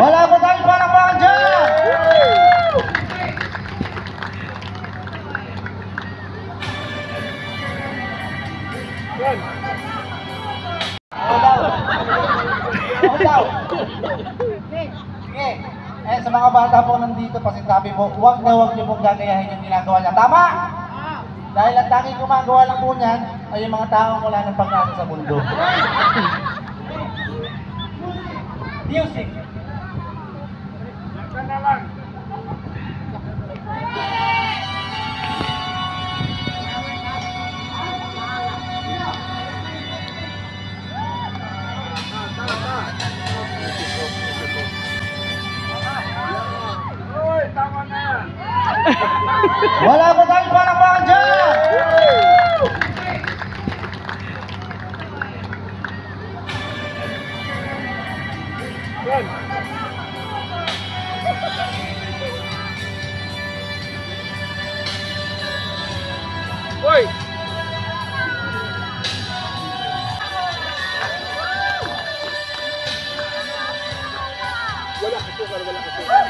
Wala po tayong palakpakan dyan! Daw. Sige. Sa mga bata po nandito, pasintabi po, huwag niyo pong gagayahin yung ginagawa niya. Tama! Dahil ang tanging gumagawa lang po niyan ay yung mga taong wala ng pag-asa sa mundo. Music. Wala po tayong palakpakan dyan! Hoy! Wala asukal. Wala asukal.